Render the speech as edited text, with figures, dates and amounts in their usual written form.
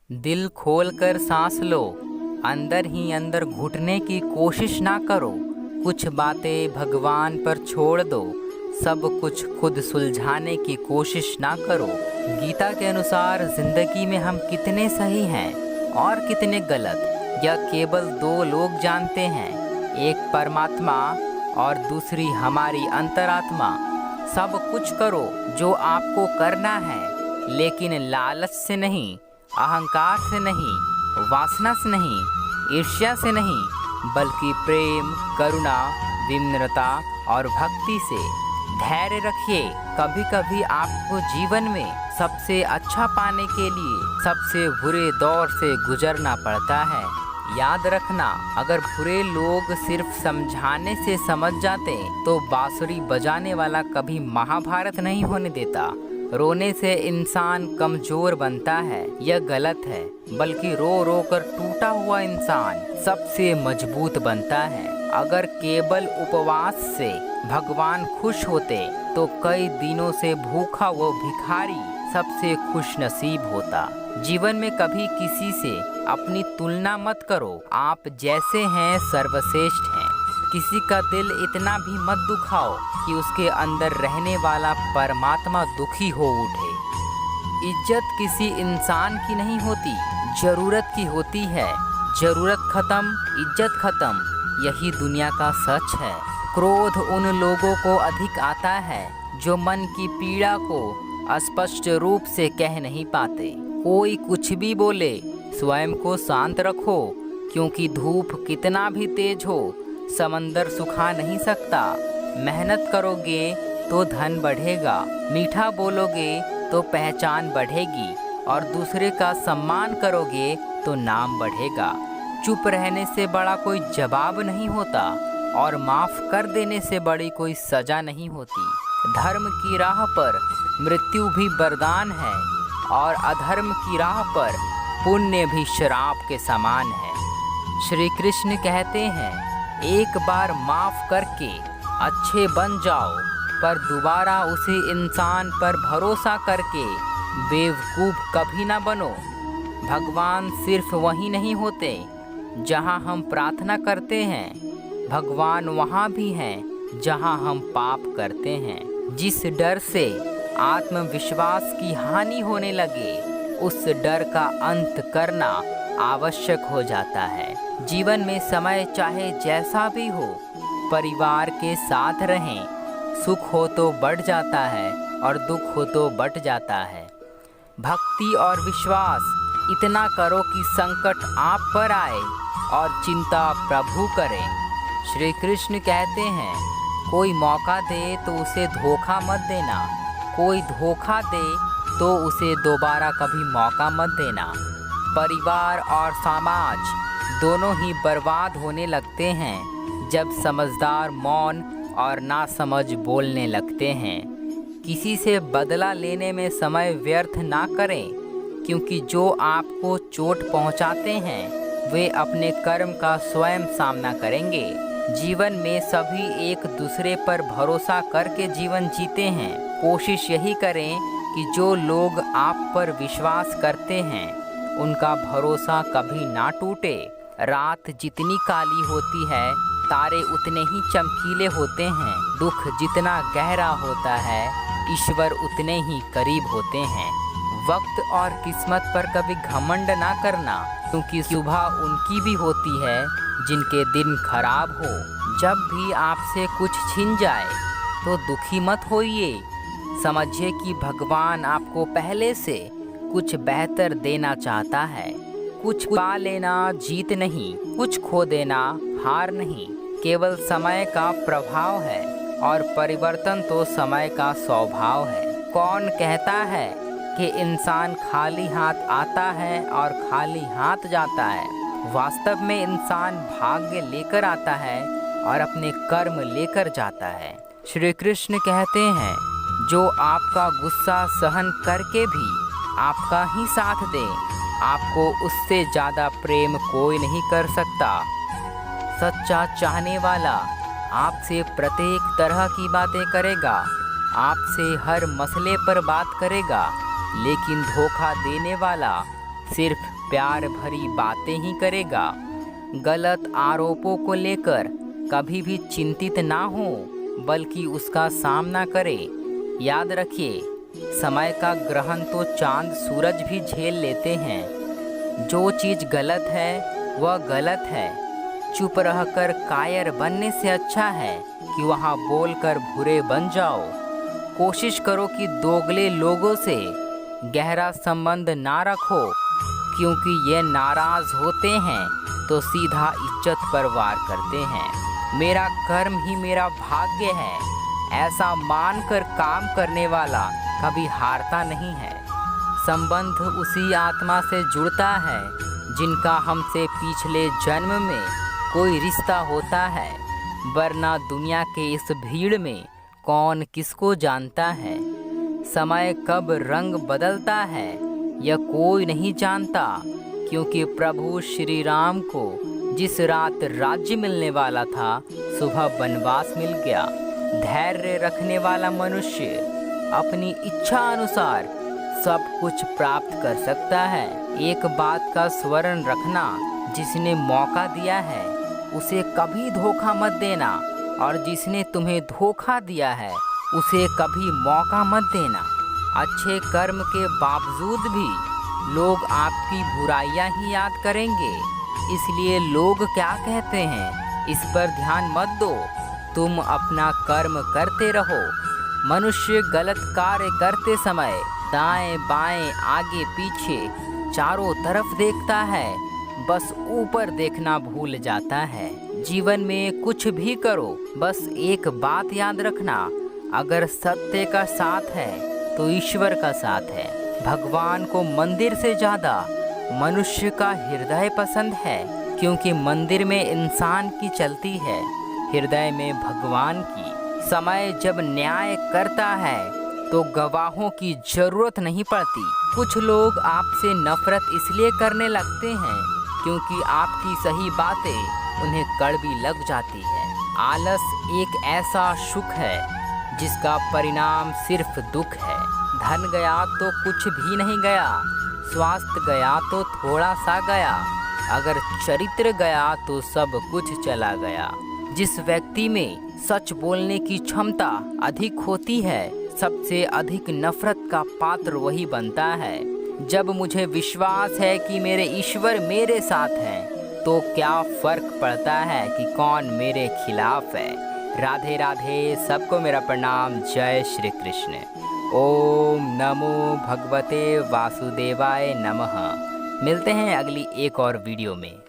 दिल खोलकर सांस लो, अंदर ही अंदर घुटने की कोशिश ना करो। कुछ बातें भगवान पर छोड़ दो, सब कुछ खुद सुलझाने की कोशिश ना करो। गीता के अनुसार जिंदगी में हम कितने सही हैं और कितने गलत, यह केवल दो लोग जानते हैं, एक परमात्मा और दूसरी हमारी अंतरात्मा। सब कुछ करो जो आपको करना है, लेकिन लालच से नहीं, अहंकार से नहीं, वासना से नहीं, ईर्ष्या से नहीं, बल्कि प्रेम, करुणा, विनम्रता और भक्ति से। धैर्य रखिए, कभी कभी आपको जीवन में सबसे अच्छा पाने के लिए सबसे बुरे दौर से गुजरना पड़ता है। याद रखना, अगर बुरे लोग सिर्फ समझाने से समझ जाते तो बांसुरी बजाने वाला कभी महाभारत नहीं होने देता। रोने से इंसान कमजोर बनता है, यह गलत है, बल्कि रो रो कर टूटा हुआ इंसान सबसे मजबूत बनता है। अगर केवल उपवास से भगवान खुश होते तो कई दिनों से भूखा वो भिखारी सबसे खुश नसीब होता। जीवन में कभी किसी से अपनी तुलना मत करो, आप जैसे हैं सर्वश्रेष्ठ हैं। किसी का दिल इतना भी मत दुखाओ कि उसके अंदर रहने वाला परमात्मा दुखी हो उठे। इज्जत किसी इंसान की नहीं होती, जरूरत की होती है। जरूरत खत्म, इज्जत खत्म, यही दुनिया का सच है। क्रोध उन लोगों को अधिक आता है जो मन की पीड़ा को स्पष्ट रूप से कह नहीं पाते। कोई कुछ भी बोले, स्वयं को शांत रखो, क्योंकि धूप कितना भी तेज हो समंदर सुखा नहीं सकता। मेहनत करोगे तो धन बढ़ेगा, मीठा बोलोगे तो पहचान बढ़ेगी, और दूसरे का सम्मान करोगे तो नाम बढ़ेगा। चुप रहने से बड़ा कोई जवाब नहीं होता, और माफ कर देने से बड़ी कोई सजा नहीं होती। धर्म की राह पर मृत्यु भी वरदान है, और अधर्म की राह पर पुण्य भी शराब के समान है। श्री कृष्ण कहते हैं, एक बार माफ करके अच्छे बन जाओ, पर दोबारा उसी इंसान पर भरोसा करके बेवकूफ कभी ना बनो। भगवान सिर्फ वहीं नहीं होते जहां हम प्रार्थना करते हैं, भगवान वहां भी हैं जहां हम पाप करते हैं। जिस डर से आत्मविश्वास की हानि होने लगे, उस डर का अंत करना आवश्यक हो जाता है। जीवन में समय चाहे जैसा भी हो, परिवार के साथ रहें। सुख हो तो बढ़ जाता है और दुख हो तो बट जाता है। भक्ति और विश्वास इतना करो कि संकट आप पर आए और चिंता प्रभु करें। श्री कृष्ण कहते हैं, कोई मौका दे तो उसे धोखा मत देना, कोई धोखा दे तो उसे दोबारा कभी मौका मत देना। परिवार और समाज दोनों ही बर्बाद होने लगते हैं जब समझदार मौन और नासमझ बोलने लगते हैं। किसी से बदला लेने में समय व्यर्थ ना करें, क्योंकि जो आपको चोट पहुंचाते हैं वे अपने कर्म का स्वयं सामना करेंगे। जीवन में सभी एक दूसरे पर भरोसा करके जीवन जीते हैं। कोशिश यही करें कि जो लोग आप पर विश्वास करते हैं उनका भरोसा कभी ना टूटे। रात जितनी काली होती है, तारे उतने ही चमकीले होते हैं। दुख जितना गहरा होता है, ईश्वर उतने ही करीब होते हैं। वक्त और किस्मत पर कभी घमंड ना करना, क्योंकि सुबह उनकी भी होती है जिनके दिन खराब हो। जब भी आपसे कुछ छिन जाए तो दुखी मत होइए, समझिए कि भगवान आपको पहले से कुछ बेहतर देना चाहता है। कुछ पा लेना जीत नहीं, कुछ खो देना हार नहीं, केवल समय का प्रभाव है, और परिवर्तन तो समय का स्वभाव है। कौन कहता है कि इंसान खाली हाथ आता है और खाली हाथ जाता है? वास्तव में इंसान भाग्य लेकर आता है और अपने कर्म लेकर जाता है। श्री कृष्ण कहते हैं, जो आपका गुस्सा सहन करके भी आपका ही साथ दे, आपको उससे ज़्यादा प्रेम कोई नहीं कर सकता। सच्चा चाहने वाला आपसे प्रत्येक तरह की बातें करेगा, आपसे हर मसले पर बात करेगा, लेकिन धोखा देने वाला सिर्फ प्यार भरी बातें ही करेगा। गलत आरोपों को लेकर कभी भी चिंतित ना हो, बल्कि उसका सामना करे। याद रखिए, समय का ग्रहण तो चांद सूरज भी झेल लेते हैं। जो चीज़ गलत है वह गलत है। चुप रहकर कायर बनने से अच्छा है कि वहाँ बोलकर बुरे बन जाओ। कोशिश करो कि दोगले लोगों से गहरा संबंध ना रखो, क्योंकि ये नाराज होते हैं तो सीधा इज्जत पर वार करते हैं। मेरा कर्म ही मेरा भाग्य है, ऐसा मानकर काम करने वाला कभी हारता नहीं है। संबंध उसी आत्मा से जुड़ता है जिनका हमसे पिछले जन्म में कोई रिश्ता होता है, वरना दुनिया के इस भीड़ में कौन किसको जानता है। समय कब रंग बदलता है यह कोई नहीं जानता, क्योंकि प्रभु श्री राम को जिस रात राज्य मिलने वाला था, सुबह वनवास मिल गया। धैर्य रखने वाला मनुष्य अपनी इच्छा अनुसार सब कुछ प्राप्त कर सकता है। एक बात का स्मरण रखना, जिसने मौका दिया है उसे कभी धोखा मत देना, और जिसने तुम्हें धोखा दिया है उसे कभी मौका मत देना। अच्छे कर्म के बावजूद भी लोग आपकी बुराइयां ही याद करेंगे, इसलिए लोग क्या कहते हैं इस पर ध्यान मत दो। तुम अपना कर्म करते रहो। मनुष्य गलत कार्य करते समय दाएं बाएं आगे पीछे चारों तरफ देखता है, बस ऊपर देखना भूल जाता है। जीवन में कुछ भी करो, बस एक बात याद रखना, अगर सत्य का साथ है तो ईश्वर का साथ है। भगवान को मंदिर से ज़्यादा मनुष्य का हृदय पसंद है, क्योंकि मंदिर में इंसान की चलती है, हृदय में भगवान की। समय जब न्याय करता है तो गवाहों की जरूरत नहीं पड़ती। कुछ लोग आपसे नफरत इसलिए करने लगते हैं क्योंकि आपकी सही बातें उन्हें कड़वी लग जाती है। आलस एक ऐसा सुख है जिसका परिणाम सिर्फ दुख है। धन गया तो कुछ भी नहीं गया, स्वास्थ्य गया तो थोड़ा सा गया, अगर चरित्र गया तो सब कुछ चला गया। जिस व्यक्ति में सच बोलने की क्षमता अधिक होती है, सबसे अधिक नफरत का पात्र वही बनता है। जब मुझे विश्वास है कि मेरे ईश्वर मेरे साथ हैं, तो क्या फर्क पड़ता है कि कौन मेरे खिलाफ है। राधे राधे, सबको मेरा प्रणाम। जय श्री कृष्ण। ओम नमो भगवते वासुदेवाय नमः। मिलते हैं अगली एक और वीडियो में।